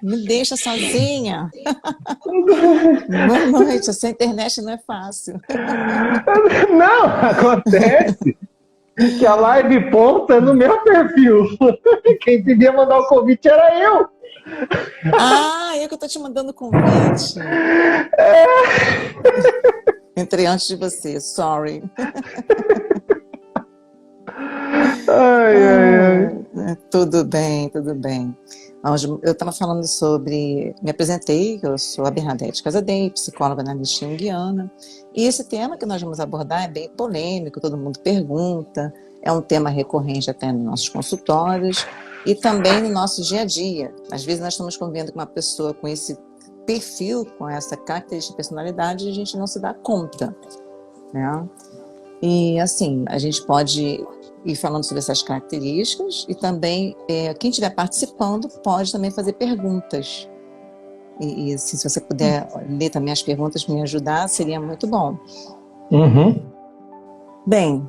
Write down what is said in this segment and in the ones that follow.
Me deixa sozinha. Boa noite, essa internet não é fácil. Não, acontece que a live ponta no meu perfil. Quem devia mandar o convite era eu. Ah, eu que estou te mandando convite. Entrei antes de você, sorry. Tudo bem, tudo bem. Eu estava falando sobre, me apresentei, eu sou a Bernadette Casadei, psicóloga analista junguiana, e esse tema que nós vamos abordar é bem polêmico, todo mundo pergunta, é um tema recorrente até nos nossos consultórios e também no nosso dia a dia. Às vezes nós estamos convivendo com uma pessoa com esse perfil, com essa característica de personalidade e a gente não se dá conta, né? E assim, a gente pode ir falando sobre essas características e também quem estiver participando pode também fazer perguntas. E assim, se você puder ler também as perguntas para me ajudar, seria muito bom. Uhum. Bem,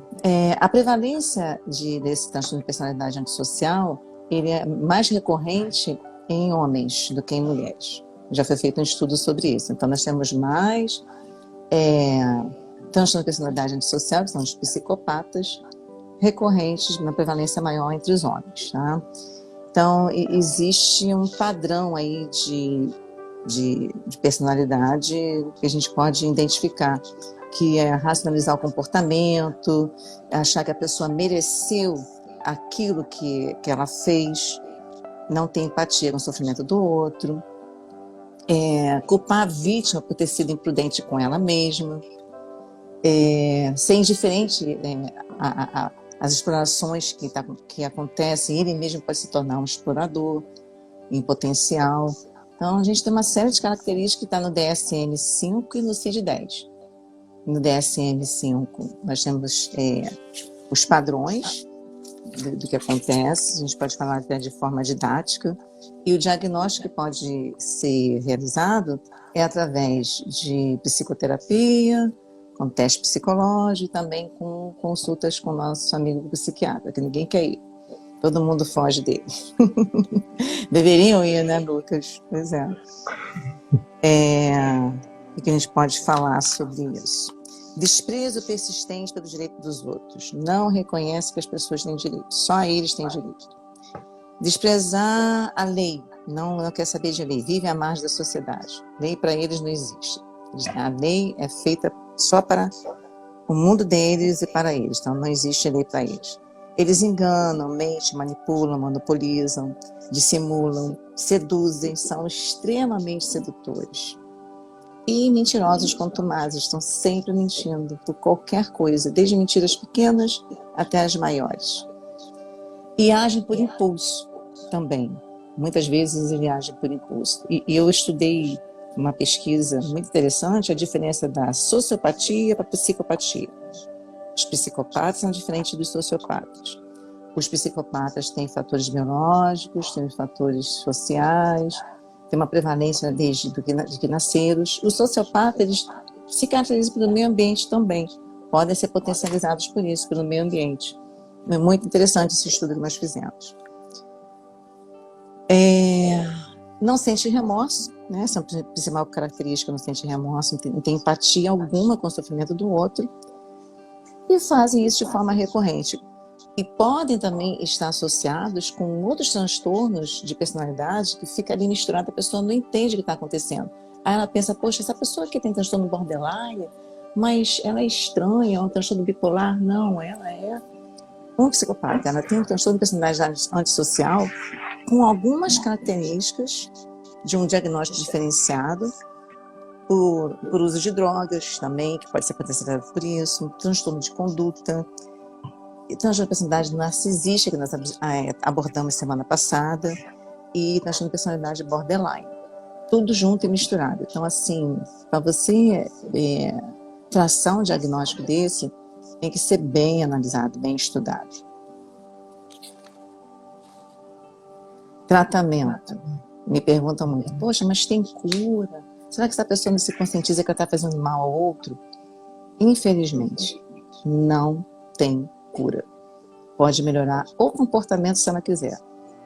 a prevalência desse transtorno de personalidade antissocial, ele é mais recorrente em homens do que em mulheres. Já foi feito um estudo sobre isso. Então, nós temos mais transtorno de personalidade antissocial, que são os psicopatas, recorrentes na prevalência maior entre os homens, tá? Então, existe um padrão aí de personalidade que a gente pode identificar, que é racionalizar o comportamento, achar que a pessoa mereceu aquilo que ela fez, não ter empatia com o sofrimento do outro, culpar a vítima por ter sido imprudente com ela mesma, ser indiferente às explorações que acontecem, ele mesmo pode se tornar um explorador em potencial. Então, a gente tem uma série de características que está no DSM-5 e no CID-10. No DSM-5, nós temos os padrões do que acontece, a gente pode falar até de forma didática, e o diagnóstico que pode ser realizado é através de psicoterapia, com teste psicológico e também com consultas com o nosso amigo psiquiatra, que ninguém quer ir. Todo mundo foge dele. Deveriam ir, né, Lucas? Pois é. O que a gente pode falar sobre isso? Desprezo persistente pelo direito dos outros. Não reconhece que as pessoas têm direito. Só eles têm direito. Desprezar a lei. Não quer saber de lei. Vive à margem da sociedade. Lei para eles não existe. A lei é feita só para o mundo deles e para eles. Então não existe lei para eles. Eles enganam, mentem, manipulam, monopolizam, dissimulam, seduzem, são extremamente sedutores. E mentirosos contumazes, estão sempre mentindo por qualquer coisa, desde mentiras pequenas até as maiores. E agem por impulso também. Muitas vezes ele age por impulso. E eu estudei uma pesquisa muito interessante, a diferença da sociopatia para a psicopatia. Os psicopatas são diferentes dos sociopatas. Os psicopatas têm fatores biológicos, têm fatores sociais, tem uma prevalência desde que nasceram. Os sociopatas, eles se caracterizam pelo meio ambiente também. Podem ser potencializados por isso, pelo meio ambiente. É muito interessante esse estudo que nós fizemos. Não sente remorso, né? Essa é a principal característica, não sente remorso, não tem empatia alguma com o sofrimento do outro. E fazem isso de forma recorrente. E podem também estar associados com outros transtornos de personalidade que fica ali misturado, a pessoa não entende o que está acontecendo. Aí ela pensa, poxa, essa pessoa aqui tem transtorno borderline, mas ela é estranha, é um transtorno bipolar. Não, ela é um psicopata, ela tem um transtorno de personalidade antissocial com algumas características de um diagnóstico diferenciado, por uso de drogas também, que pode ser potencializado por isso, transtorno de conduta, transtorno de personalidade narcisista, que nós abordamos semana passada, e transtorno de personalidade borderline. Tudo junto e misturado. Então, assim, para você traçar um diagnóstico desse, tem que ser bem analisado, bem estudado. Tratamento. Me perguntam muito, poxa, mas tem cura? Será que essa pessoa não se conscientiza que ela está fazendo mal ao outro? Infelizmente, não tem cura. Pode melhorar o comportamento se ela quiser,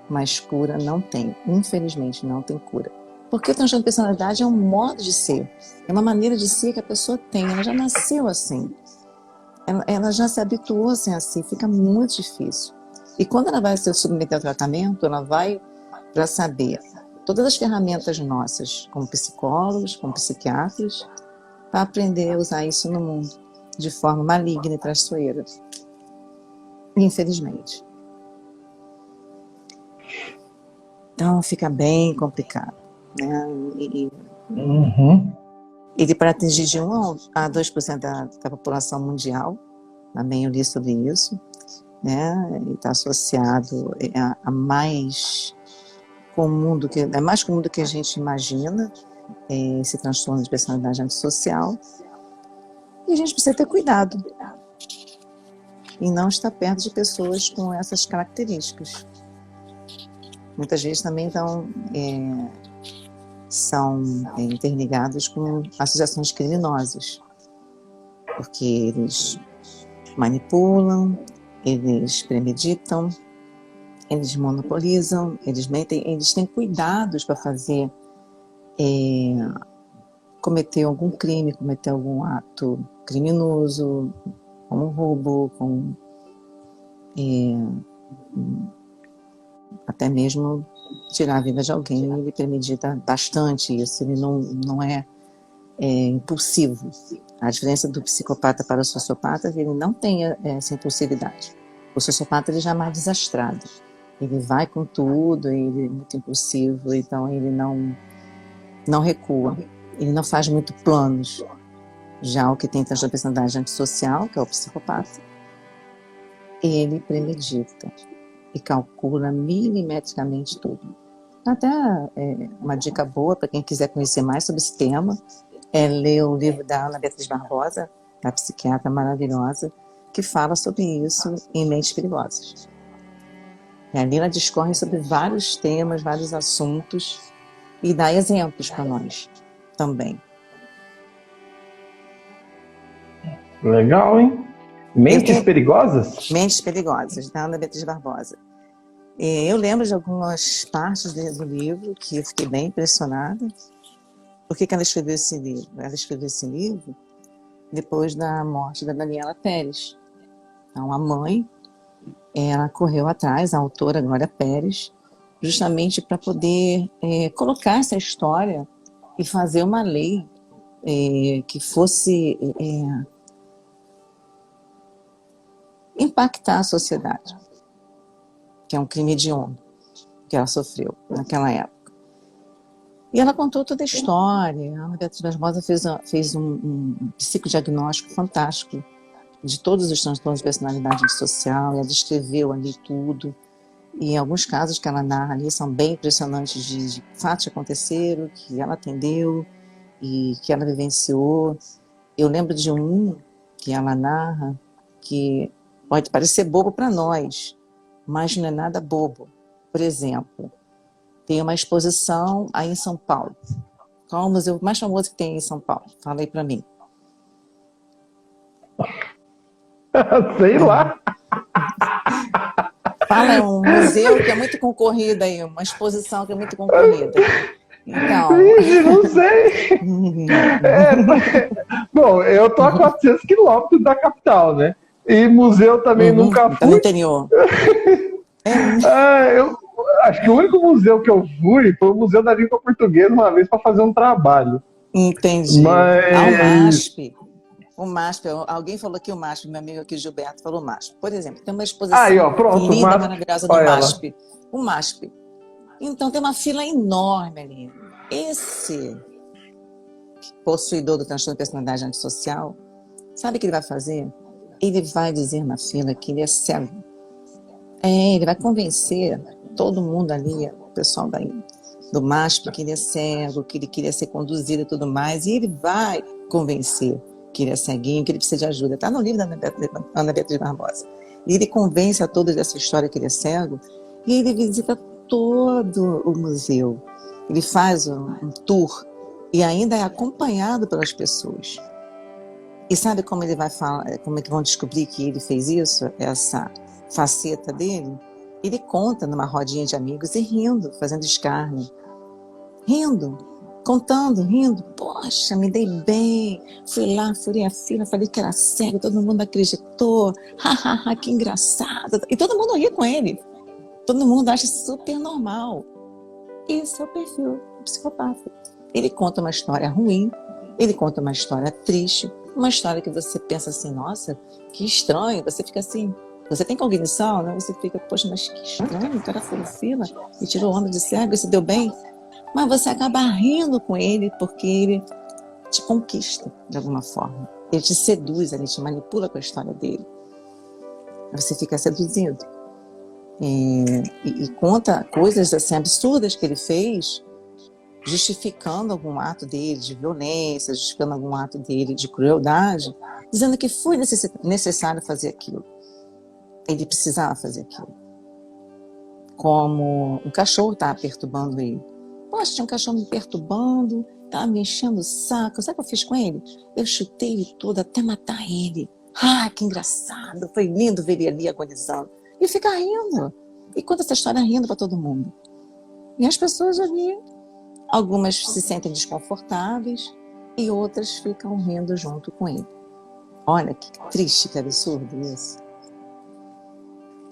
mas cura não tem. Infelizmente, não tem cura. Porque o transtorno de personalidade é um modo de ser, é uma maneira de ser que a pessoa tem, ela já nasceu assim. Ela já se habituou a ser assim, fica muito difícil. E quando ela vai se submeter ao tratamento, ela vai para saber todas as ferramentas nossas, como psicólogos, como psiquiatras, para aprender a usar isso no mundo de forma maligna e traiçoeira. Infelizmente. Então fica bem complicado, né? Ele para atingir de 1 a 2% da população mundial, também eu li sobre isso, né? Ele está associado a mais comum do que a gente imagina, esse transtorno de personalidade antissocial, e a gente precisa ter cuidado e não estar perto de pessoas com essas características. Muitas vezes também são interligados com associações criminosas, porque eles manipulam, eles premeditam, eles monopolizam, eles mentem, eles têm cuidados para fazer, cometer algum crime, cometer algum ato criminoso, como um roubo, até mesmo tirar a vida de alguém. Ele premedita bastante isso, ele não é impulsivo. A diferença do psicopata para o sociopata é que ele não tem essa impulsividade. O sociopata ele já é mais desastrado, ele vai com tudo, ele é muito impulsivo, então ele não recua, ele não faz muito planos. Já o que tem transtorno de personalidade antissocial, que é o psicopata, ele premedita e calcula milimetricamente tudo. Até uma dica boa para quem quiser conhecer mais sobre esse tema é ler o livro da Ana Beatriz Barbosa, a psiquiatra maravilhosa, que fala sobre isso em Mentes Perigosas. E ali ela discorre sobre vários temas, vários assuntos e dá exemplos para nós também. Legal, hein? Mentes Perigosas? Mentes Perigosas, da Ana Beatriz Barbosa. Eu lembro de algumas partes do livro que eu fiquei bem impressionada. Por que ela escreveu esse livro? Ela escreveu esse livro depois da morte da Daniela Pérez. Então, a mãe, ela correu atrás, a autora Glória Pérez, justamente para poder colocar essa história e fazer uma lei que fosse impactar a sociedade, que é um crime hediondo que ela sofreu naquela época. E ela contou toda a história. A Ana Beatriz Barbosa fez um psicodiagnóstico fantástico de todos os transtornos de personalidade antissocial, e ela descreveu ali tudo. E alguns casos que ela narra ali são bem impressionantes de fatos que aconteceram, que ela atendeu e que ela vivenciou. Eu lembro de um que ela narra que pode parecer bobo para nós, mas não é nada bobo. Por exemplo, tem uma exposição aí em São Paulo. Qual é o museu mais famoso que tem aí em São Paulo? Fala aí para mim. Sei lá. Fala, um museu que é muito concorrido aí, uma exposição que é muito concorrida. Então... Ixi, não sei. Bom, eu tô a 400 quilômetros da capital, né? E museu também nunca fui. Tá no interior. Eu acho que o único museu que eu fui foi o Museu da Língua Portuguesa uma vez para fazer um trabalho. Entendi. Mas... O MASP, alguém falou aqui o MASP, meu amigo aqui Gilberto falou o MASP. Por exemplo, tem uma exposição linda, maravilhosa do MASP. O MASP. Então tem uma fila enorme ali. Esse possuidor do transtorno de personalidade antissocial, sabe o que ele vai fazer? Ele vai dizer na fila que ele é cego. Ele vai convencer todo mundo ali, o pessoal do MASP, que ele é cego, que ele queria ser conduzido e tudo mais, e ele vai convencer que ele é ceguinho, que ele precisa de ajuda. Está no livro da Ana Beatriz Barbosa. E ele convence a todos dessa história que ele é cego, e ele visita todo o museu. Ele faz um tour, e ainda é acompanhado pelas pessoas. E sabe como ele vai falar, como é que vão descobrir que ele fez isso? Essa faceta dele? Ele conta numa rodinha de amigos e rindo, fazendo escárnio. Rindo, contando, rindo. Poxa, me dei bem. Fui lá, furei a fila, falei que era cego, todo mundo acreditou. Hahaha, que engraçado. E todo mundo ri com ele. Todo mundo acha super normal. Esse é o perfil do psicopata. Ele conta uma história ruim, ele conta uma história triste, uma história que você pensa assim, nossa, que estranho. Você fica assim, você tem cognição, né? Você fica, poxa, mas que estranho, o cara furou fila e tirou onda de cego e se deu bem. Mas você acaba rindo com ele porque ele te conquista de alguma forma. Ele te seduz, ele te manipula com a história dele. Você fica seduzido. E conta coisas assim absurdas que ele fez, justificando algum ato dele de violência, justificando algum ato dele de crueldade, dizendo que foi necessário fazer aquilo. Ele precisava fazer aquilo. Como um cachorro estava perturbando ele. Poxa, tinha um cachorro me perturbando, estava me enchendo o saco. Sabe o que eu fiz com ele? Eu chutei ele todo até matar ele. Ah, que engraçado, foi lindo ver ele ali agonizando. E fica rindo. E conta essa história rindo para todo mundo. E as pessoas ali, algumas se sentem desconfortáveis e outras ficam rindo junto com ele. Olha que triste, que absurdo isso.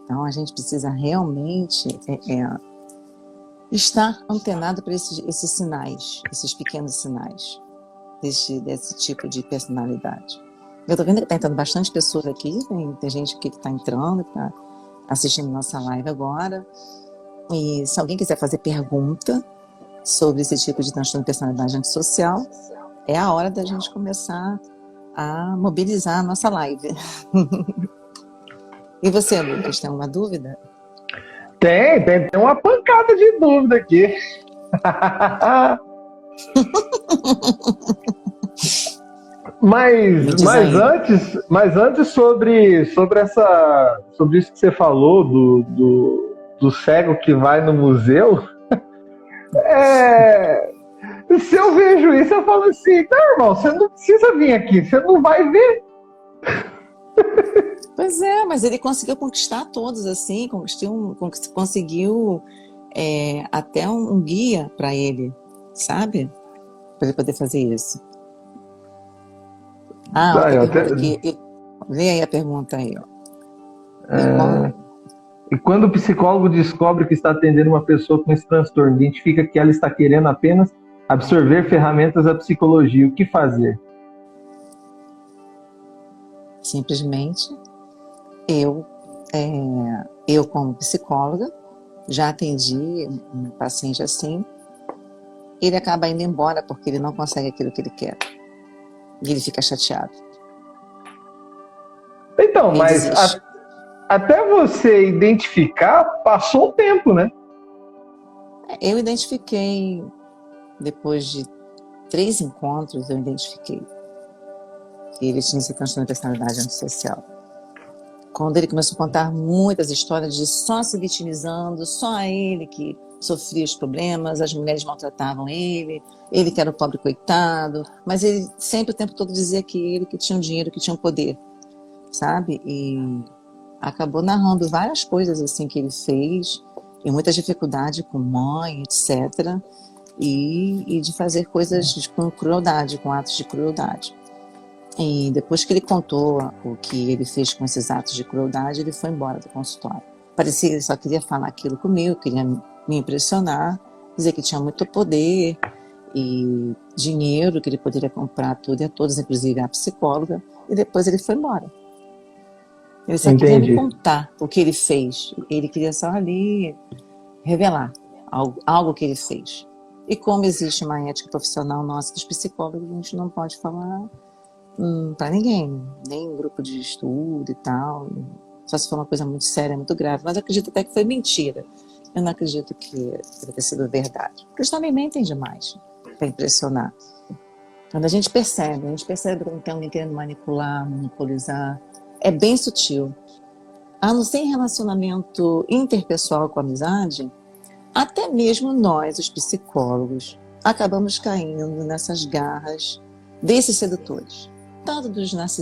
Então a gente precisa realmente estar antenado para esses sinais, esses pequenos sinais desse tipo de personalidade. Eu estou vendo que está entrando bastante pessoas aqui, tem gente aqui que está entrando, que está assistindo nossa live agora. E se alguém quiser fazer pergunta sobre esse tipo de transtorno de personalidade antissocial, é a hora da gente começar a mobilizar a nossa live. E você, Lucas, tem alguma dúvida? Tem uma pancada de dúvida aqui. Mas antes sobre isso que você falou do cego que vai no museu, se eu vejo isso, eu falo assim, não, irmão, você não precisa vir aqui, você não vai ver. Pois é, mas ele conseguiu conquistar todos, assim, conseguiu até um guia para ele, sabe? Para ele poder fazer isso. Outra pergunta aqui. Vê aí a pergunta aí, ó. E quando o psicólogo descobre que está atendendo uma pessoa com esse transtorno, identifica que ela está querendo apenas absorver ferramentas da psicologia, o que fazer? Simplesmente, eu como psicóloga, já atendi um paciente assim, ele acaba indo embora porque ele não consegue aquilo que ele quer. E ele fica chateado. Então, ele mas até você identificar, passou o tempo, né? Eu identifiquei, depois de 3 encontros, eu identifiquei que ele tinha esse transtorno de personalidade antissocial. Quando ele começou a contar muitas histórias de só se vitimizando, só ele que sofria os problemas, as mulheres maltratavam ele que era o pobre coitado, mas ele sempre o tempo todo dizia que ele que tinha o dinheiro, que tinha o poder, sabe? E acabou narrando várias coisas assim que ele fez, e muita dificuldade com mãe, etc. E de fazer coisas com crueldade, com atos de crueldade. E depois que ele contou o que ele fez com esses atos de crueldade, ele foi embora do consultório. Parecia que ele só queria falar aquilo comigo, queria me impressionar, dizer que tinha muito poder e dinheiro, que ele poderia comprar tudo e a todos, inclusive a psicóloga, e depois ele foi embora. Ele só queria me contar o que ele fez. Ele queria só ali revelar algo que ele fez. E como existe uma ética profissional nossa dos psicólogos, a gente não pode falar para ninguém, nem em grupo de estudo e tal, só se for uma coisa muito séria, muito grave, mas eu acredito até que foi mentira. Eu não acredito que deve ter sido verdade, porque os também mentem demais para impressionar. Quando a gente percebe quando tem alguém querendo manipular, monopolizar, é bem sutil. A não ser em relacionamento interpessoal com amizade, até mesmo nós, os psicólogos, acabamos caindo nessas garras desses sedutores, tanto dos narcisistas